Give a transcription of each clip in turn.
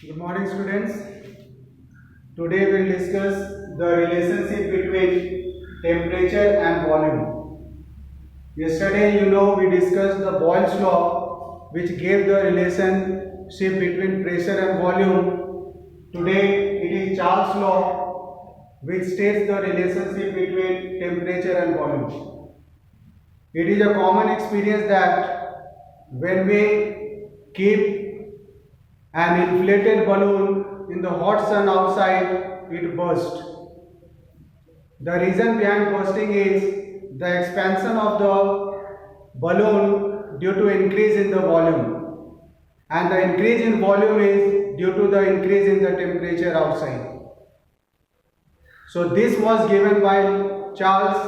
Good morning, students. Today we'll discuss the relationship between temperature and volume. Yesterday, we discussed the Boyle's law, which gave the relationship between pressure and volume. Today, it is Charles' law, which states the relationship between temperature and volume. It is a common experience that when we keep an inflated balloon in the hot sun outside, it bursts. The reason behind bursting is the expansion of the balloon due to increase in the volume, and the increase in volume is due to the increase in the temperature outside. So this was given by Charles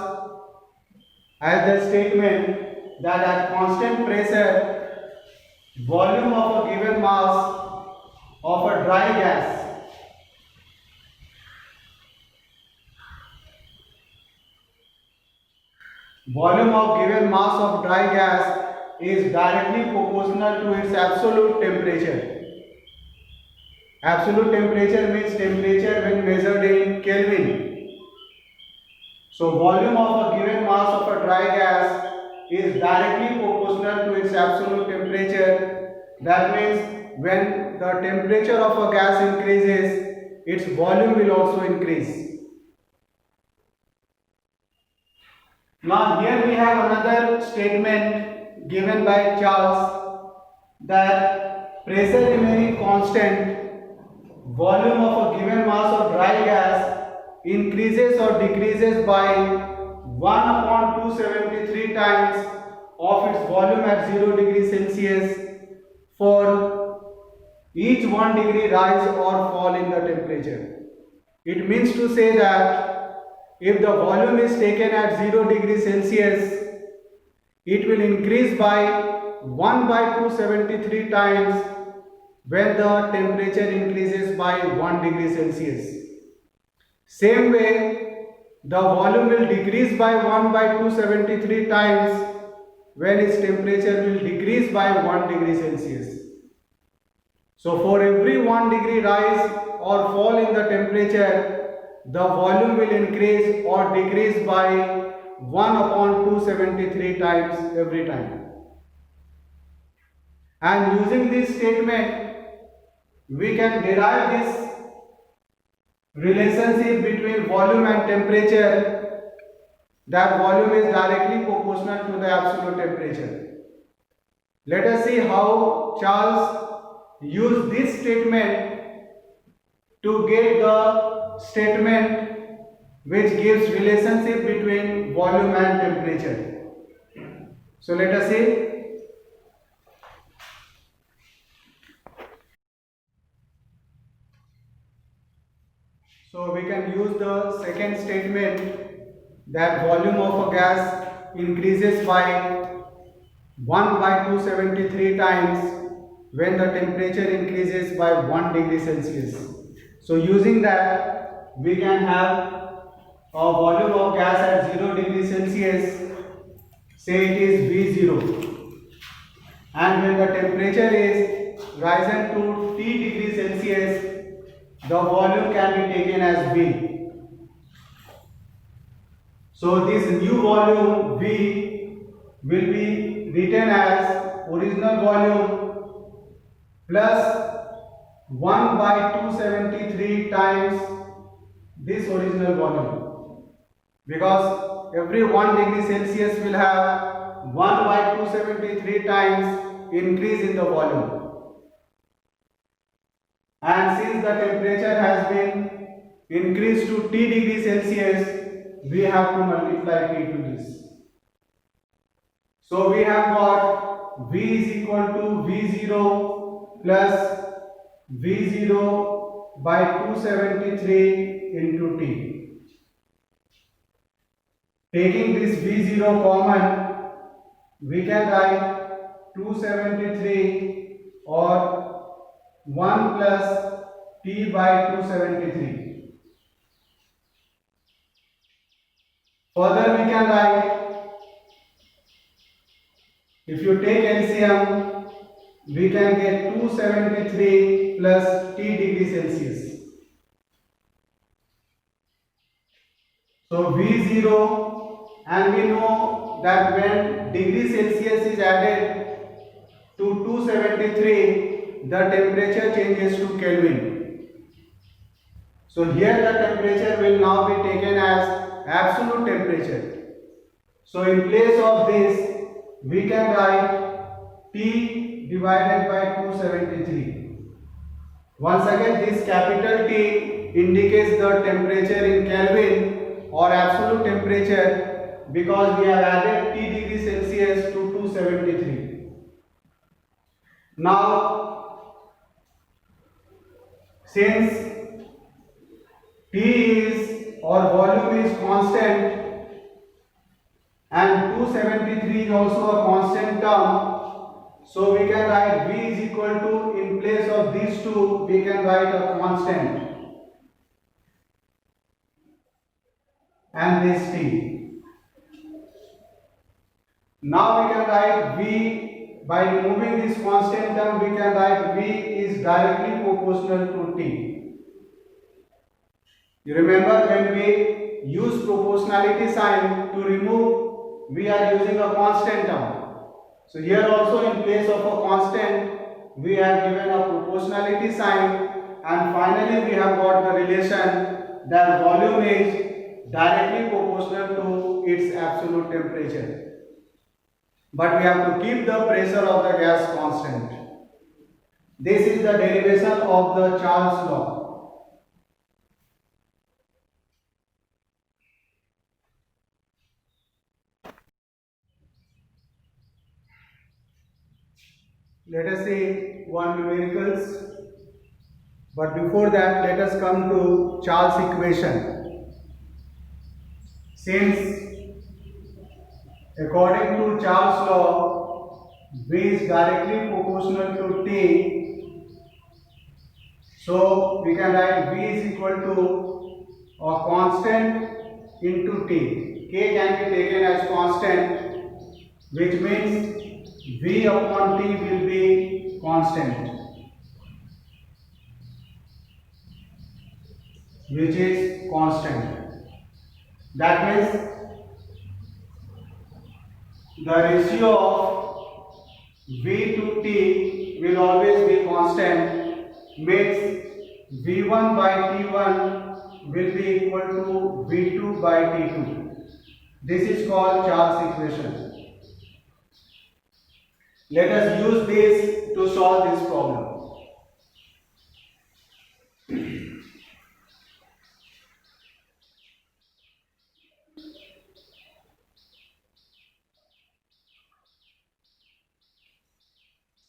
as the statement that at constant pressure, volume of a given mass of a dry gas is directly proportional to its absolute temperature. Absolute temperature means temperature when measured in Kelvin. So volume of a given mass of a dry gas is directly proportional to its absolute temperature. That means when the temperature of a gas increases, its volume will also increase. Now here we have another statement given by Charles that pressure remaining constant, volume of a given mass of dry gas increases or decreases by 1 upon 273 times of its volume at 0 degree Celsius for each 1 degree rise or fall in the temperature. It means to say that if the volume is taken at 0 degree Celsius, it will increase by 1 by 273 times when the temperature increases by 1 degree Celsius. Same way, the volume will decrease by 1 by 273 times when its temperature will decrease by 1 degree Celsius. So for every 1 degree rise or fall in the temperature, the volume will increase or decrease by 1 upon 273 times every time. And using this statement, we can derive this relationship between volume and temperature, that volume is directly proportional to the absolute temperature. Let us see how Charles used this statement to get the statement which gives relationship between volume and temperature. So let us see. So we can use the second statement that volume of a gas increases by 1 by 273 times when the temperature increases by 1 degree Celsius. So using that, we can have a volume of gas at 0 degree Celsius, say it is V0, and when the temperature is risen to T degree Celsius, the volume can be taken as V. So this new volume V will be written as original volume plus 1 by 273 times this original volume, because every 1 degree Celsius will have 1 by 273 times increase in the volume. And since the temperature has been increased to T degree Celsius, we have to multiply T to this. So we have got V is equal to V0 plus V0 by 273 into T. Taking this V0 common, we can write 273 or 1 plus T by 273. Further we can write, if you take LCM, we can get 273 plus T degree Celsius. So V0, and we know that when degree Celsius is added to 273, the temperature changes to Kelvin. So here the temperature will now be taken as absolute temperature. So in place of this, we can write T divided by 273. Once again, this capital T indicates the temperature in Kelvin or absolute temperature, because we have added T degree Celsius to 273. Now, since T is or volume is constant and 273 is also a constant term, so we can write V is equal to, in place of these two, we can write a constant and this T. Now we can write V, by removing this constant term, we can write V is directly proportional to T. You remember when we use proportionality sign to remove, we are using a constant term. So here also, in place of a constant, we have given a proportionality sign, and finally we have got the relation that volume is directly proportional to its absolute temperature. But we have to keep the pressure of the gas constant. This is the derivation of the Charles law. Let us see one numericals. But before that, let us come to Charles equation. Since according to Charles law, V is directly proportional to T, so we can write V is equal to a constant into T. K can be taken as constant, which means V upon T will be constant, which is constant. That means the ratio of V to T will always be constant, means V1 by T1 will be equal to V2 by T2. This is called Charles equation. Let us use this to solve this problem.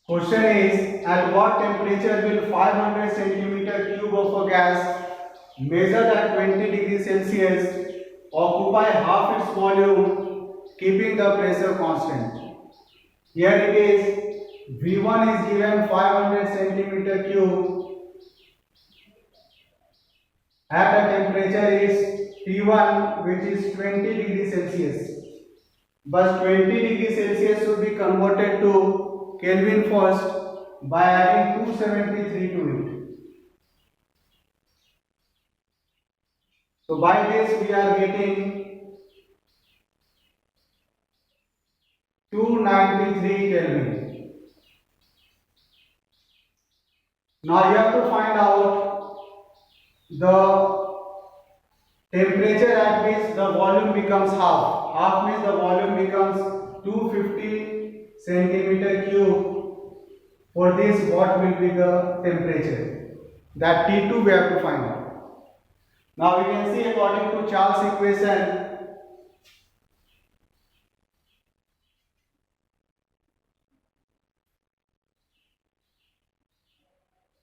Question is, at what temperature will 500 centimeter cube of a gas measured at 20 degrees Celsius occupy half its volume, keeping the pressure constant? Here it is, V1 is given 500 centimeter cube at a temperature is T1, which is 20 degrees Celsius. But 20 degrees Celsius should be converted to Kelvin first by adding 273 to it. So by this we are getting 293 Kelvin. Now you have to find out the temperature at which the volume becomes half. Half means the volume becomes 250 centimeter cube. For this, what will be the temperature? That T2 we have to find out. Now we can see, according to Charles equation,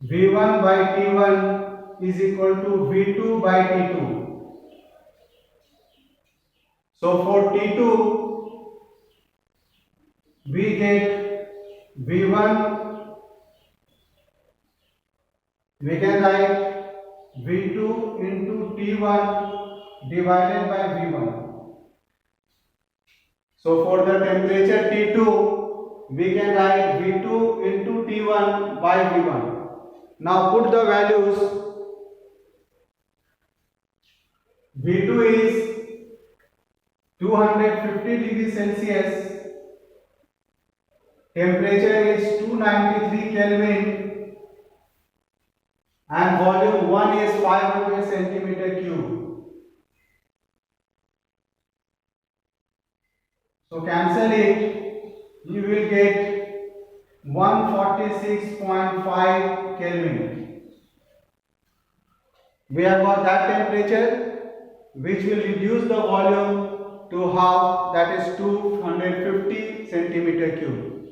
V1 by T1 is equal to V2 by T2. So for T2, we get V1, we can write V2 into T1 divided by V1. So for the temperature T2, we can write V2 into T1 by V1. Now put the values. V2 is 250 degrees Celsius, temperature is 293 Kelvin, and volume 1 is 500 centimeter cube. So cancel it, you will get 146.5 Kelvin. We have got that temperature, which will reduce the volume to half, that is 250 centimeter cube.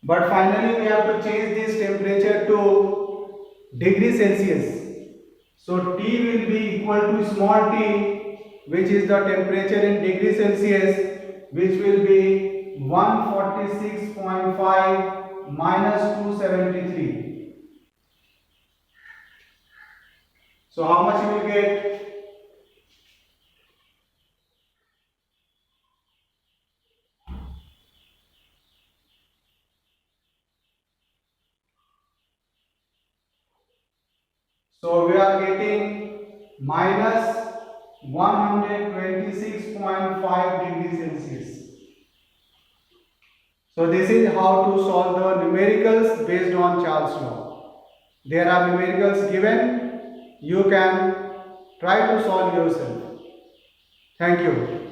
But finally we have to change this temperature to degree Celsius. So T will be equal to small t, which is the temperature in degree Celsius, which will be 146.5 minus 273. So how much you will get? So we are getting minus 126.5 degrees Celsius. So this is how to solve the numericals based on Charles' law. There are numericals given. You can try to solve yourself. Thank you.